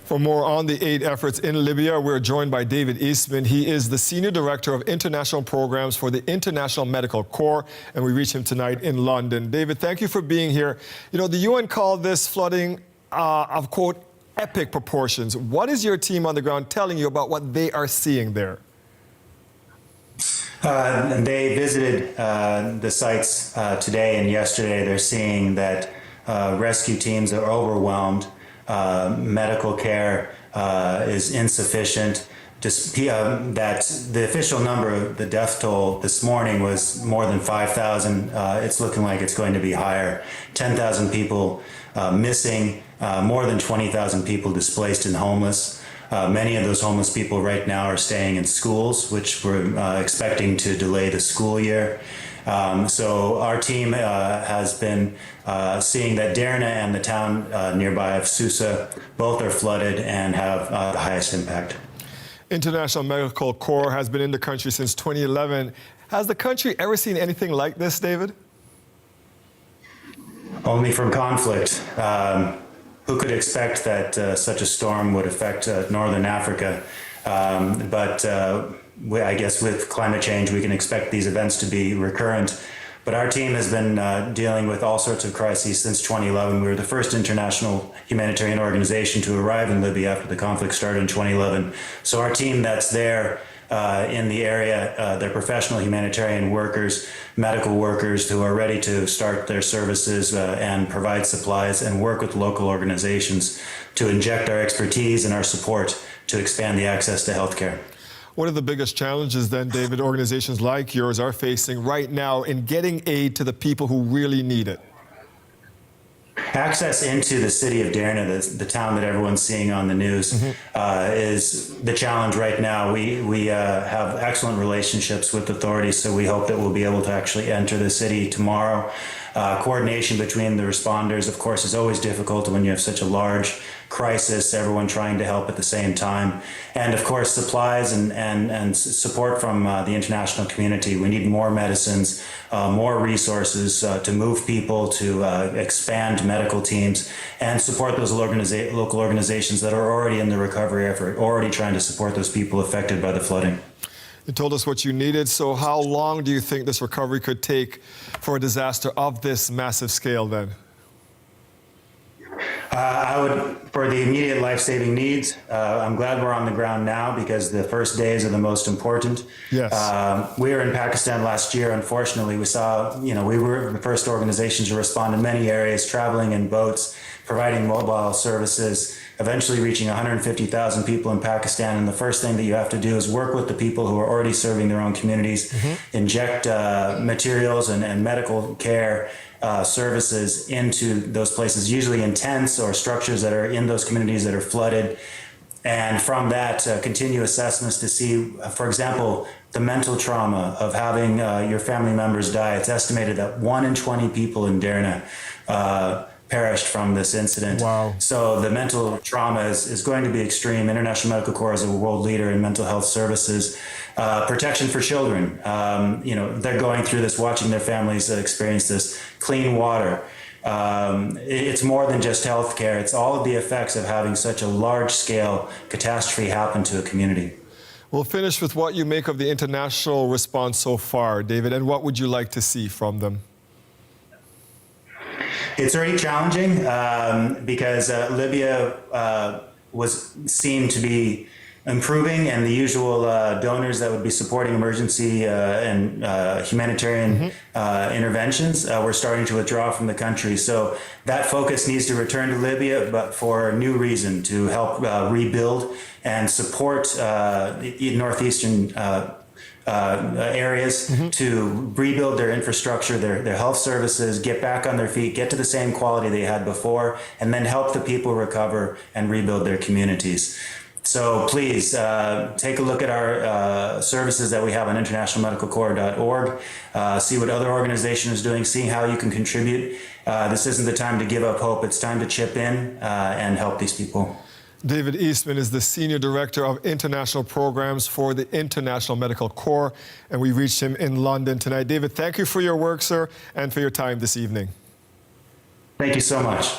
For more on the aid efforts in Libya, we're joined by David Eastman. He is the Senior Director of International Programs for the International Medical Corps, and we reach him tonight in London. David, thank you for being here. You know, the UN called this flooding of, quote, epic proportions. What is your team on the ground telling you about what they are seeing there? They visited the sites today and yesterday. They're seeing that rescue teams are overwhelmed. Medical care is insufficient. That the official number of the death toll this morning was more than 5,000. It's looking like it's going to be higher. 10,000 people missing, more than 20,000 people displaced and homeless. Many of those homeless people right now are staying in schools, which we're expecting to delay the school year. So our team has been seeing that Derna and the town nearby of Susa both are flooded and have the highest impact. International Medical Corps has been in the country since 2011. Has the country ever seen anything like this, David? Only from conflict. Who could expect that such a storm would affect northern Africa? I guess with climate change, we can expect these events to be recurrent. But our team has been dealing with all sorts of crises since 2011. We were the first international humanitarian organization to arrive in Libya after the conflict started in 2011. So our team that's there in the area, they're professional humanitarian workers, medical workers who are ready to start their services and provide supplies and work with local organizations to inject our expertise and our support to expand the access to healthcare. What are the biggest challenges then, David, organizations like yours are facing right now in getting aid to the people who really need it? Access into the city of Derna, the town that everyone's seeing on the news, is the challenge right now. We have excellent relationships with authorities, so we hope that we'll be able to actually enter the city tomorrow. Coordination between the responders, of course, is always difficult when you have such a large crisis, everyone trying to help at the same time. And of course, supplies and support from the international community. We need more medicines, more resources to move people, to expand medical teams, and support those local organizations that are already in the recovery effort, already trying to support those people affected by the flooding. You told us what you needed, so how long do you think this recovery could take for a disaster of this massive scale then? For the immediate life-saving needs, I'm glad we're on the ground now because the first days are the most important. Yes. We were in Pakistan last year. Unfortunately, we saw, we were the first organization to respond in many areas, traveling in boats, providing mobile services, eventually reaching 150,000 people in Pakistan. And the first thing that you have to do is work with the people who are already serving their own communities, inject materials and medical care services into those places, usually in tents or structures that are in those communities that are flooded. And from that, continue assessments to see, for example, the mental trauma of having your family members die. It's estimated that 1 in 20 people in Derna perished from this incident. Wow. So the mental trauma is going to be extreme. International Medical Corps is a world leader in mental health services. Protection for children. They're going through this, watching their families experience this. Clean water. It's more than just healthcare. It's all of the effects of having such a large-scale catastrophe happen to a community. We'll finish with what you make of the international response so far, David, and what would you like to see from them? It's already challenging because Libya was seen to be improving, and the usual donors that would be supporting emergency and humanitarian interventions were starting to withdraw from the country. So that focus needs to return to Libya, but for a new reason, to help rebuild and support the northeastern areas to rebuild their infrastructure, their health services, get back on their feet, get to the same quality they had before, and then help the people recover and rebuild their communities. So please take a look at our services that we have on internationalmedicalcorps.org. See what other organizations are doing, see how you can contribute. This isn't the time to give up hope. It's time to chip in and help these people. David Eastman is the Senior Director of International Programs for the International Medical Corps, and we reached him in London tonight. David, thank you for your work, sir, and for your time this evening. Thank you so much.